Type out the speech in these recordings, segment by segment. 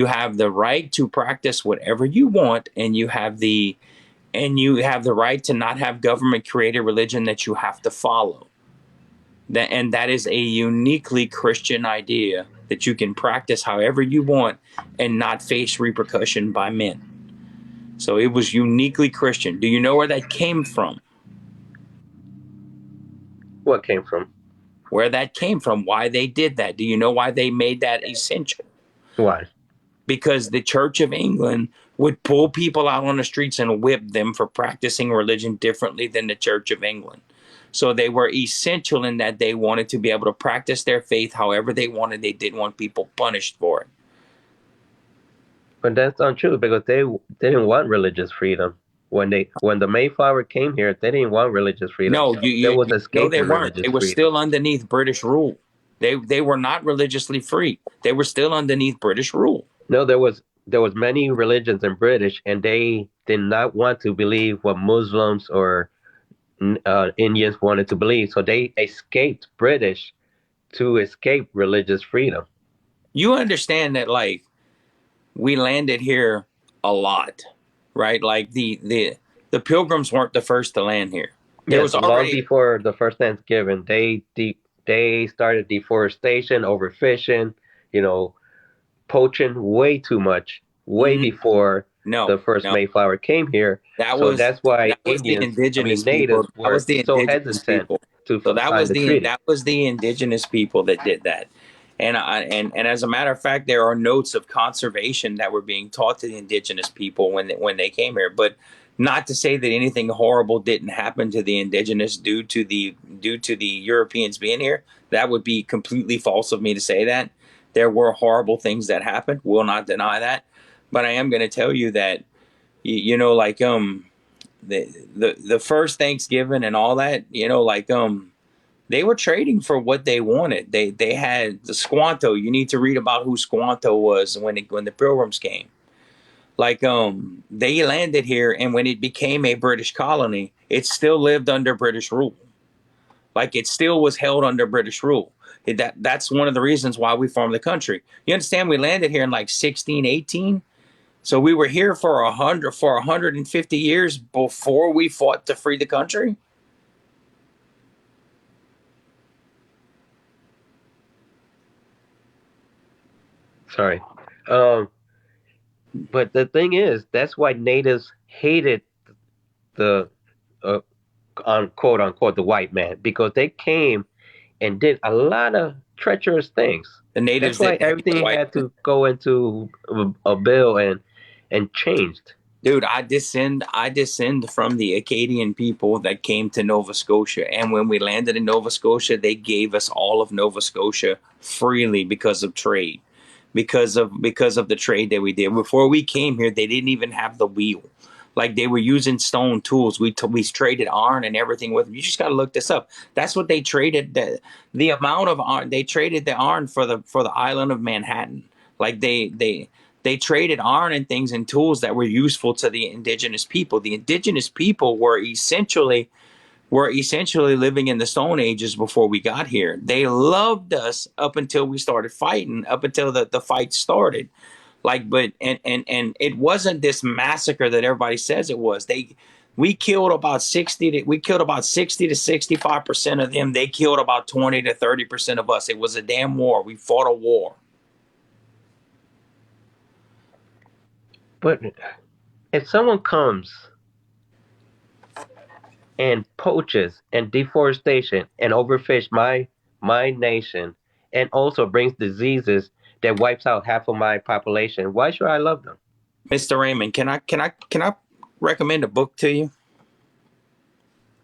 You have the right to practice whatever you want, and you have the right to not have government created religion that you have to follow. That is a uniquely Christian idea, that you can practice however you want and not face repercussion by men. So it was uniquely Christian. Do you know where that came from? What came from? Where that came from, why they did that? Do you know why they made that essential? Why? Because the Church of England would pull people out on the streets and whip them for practicing religion differently than the Church of England. So they were essential in that they wanted to be able to practice their faith however they wanted. They didn't want people punished for it. But that's untrue because they didn't want religious freedom. When the Mayflower came here, they didn't want religious freedom. No, There was no, they escaping weren't. They religious were freedom. still underneath British rule. They were not religiously free. They were still underneath British rule. No, there was many religions in British, and they did not want to believe what Muslims or Indians wanted to believe. So they escaped British to escape religious freedom. You understand that, like, we landed here a lot, right? Like the Pilgrims weren't the first to land here. There Yes, was long already before the first Thanksgiving, they started deforestation, overfishing, you know, poaching way too much, way before no, the first no. Mayflower came here. That So was that's why that was the indigenous people. natives That was were the so indigenous hesitant people. to So sign the treaty. that was the indigenous people that did that. And as a matter of fact, there are notes of conservation that were being taught to the indigenous people when they came here. But not to say that anything horrible didn't happen to the indigenous due to the Europeans being here. That would be completely false of me to say that. There were horrible things that happened. Will not deny that. But I am going to tell you that like the first Thanksgiving and all that, like they were trading for what they wanted. They had the Squanto. You need to read about who Squanto was when the Pilgrims came. Like they landed here, and when it became a British colony, it still lived under British rule. Like it still was held under British rule. That's one of the reasons why we formed the country. You understand? We landed here in like 1618. So we were here for 150 years before we fought to free the country. Sorry. Um, but the thing is, that's why natives hated the uh, on quote unquote the white man because they came and did a lot of treacherous things. The natives That's why didn't hate the everything white had man. to go into a bill and changed. Dude, I descend from the Acadian people that came to Nova Scotia. And when we landed in Nova Scotia, they gave us all of Nova Scotia freely because of trade. Because of the trade that we did. Before we came here, they didn't even have the wheel. Like they were using stone tools. We traded iron and everything with them. You just got to look this up. That's what they traded. The amount of iron they traded the iron for the island of Manhattan. Like they traded iron and things and tools that were useful to the indigenous people. The indigenous people were essentially living in the Stone Ages before we got here. They loved us up until we started fighting, up until the fight started. Like, but and it wasn't this massacre that everybody says it was. We killed about 60 to 65% of them. They killed about 20 to 30% of us. It was a damn war. We fought a war. But if someone comes and poaches and deforestation and overfish my nation and also brings diseases that wipes out half of my population, why should I love them? Mr. Raymond, can I recommend a book to you?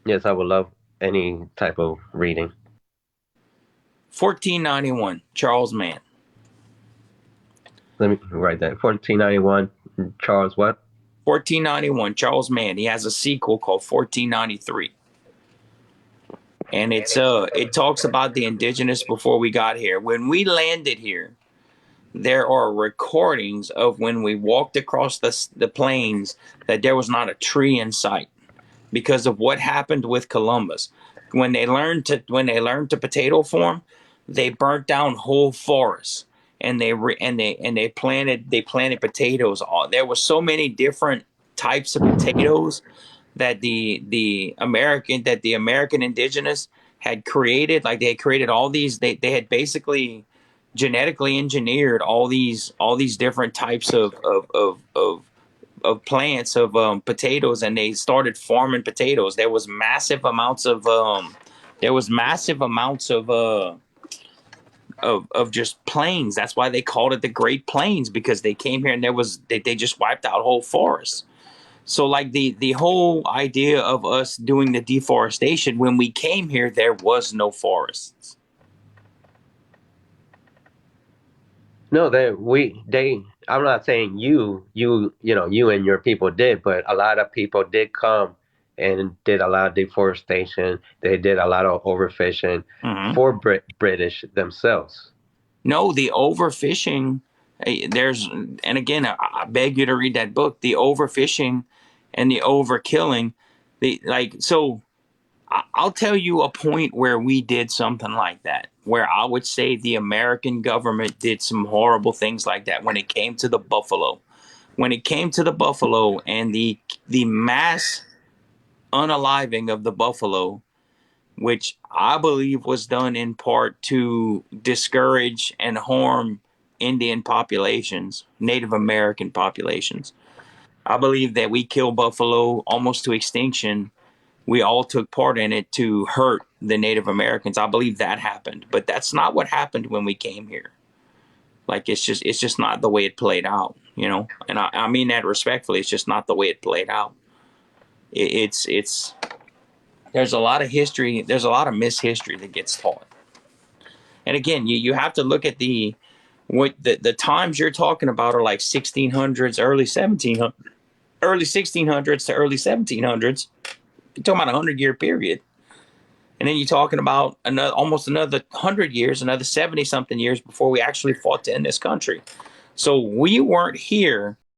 Yes, I would love any type of reading. 1491, Charles Mann. Let me write that. 1491, Charles what? 1491, Charles Mann. He has a sequel called 1493. And it talks about the indigenous before we got here. When we landed here, there are recordings of when we walked across the plains that there was not a tree in sight because of what happened with Columbus. When they learned to potato farm, they burnt down whole forests. and they planted potatoes. There were so many different types of potatoes that the American indigenous had created. Like they had created all these. They had basically genetically engineered all these different types of plants of potatoes, and they started farming potatoes. There was massive amounts of just plains. That's why they called it the Great Plains, because they came here and they just wiped out whole forests. So like the whole idea of us doing the deforestation, when we came here, there was no forests. No, they. I'm not saying you and your people did, but a lot of people did come and did a lot of deforestation. They did a lot of overfishing Mm-hmm. for British themselves. No, the overfishing. There's and again, I beg you to read that book. The overfishing and the overkilling. The like so. I'll tell you a point where we did something like that, where I would say the American government did some horrible things like that when it came to the buffalo. When it came to the buffalo and the mass unaliving of the buffalo, which I believe was done in part to discourage and harm Indian populations, Native American populations. I believe that we killed buffalo almost to extinction. We all took part in it to hurt the Native Americans. I believe that happened, but that's not what happened when we came here. Like it's just not the way it played out, you know. And I mean that respectfully. It's just not the way it played out. It's there's a lot of history. There's a lot of mishistory that gets taught. And again, you have to look at the times you're talking about are like 1600s, early 1600s to early 1700s. You're talking about a 100-year period. And then you're talking about almost another 100 years, another 70 something years before we actually fought to end this country. So we weren't here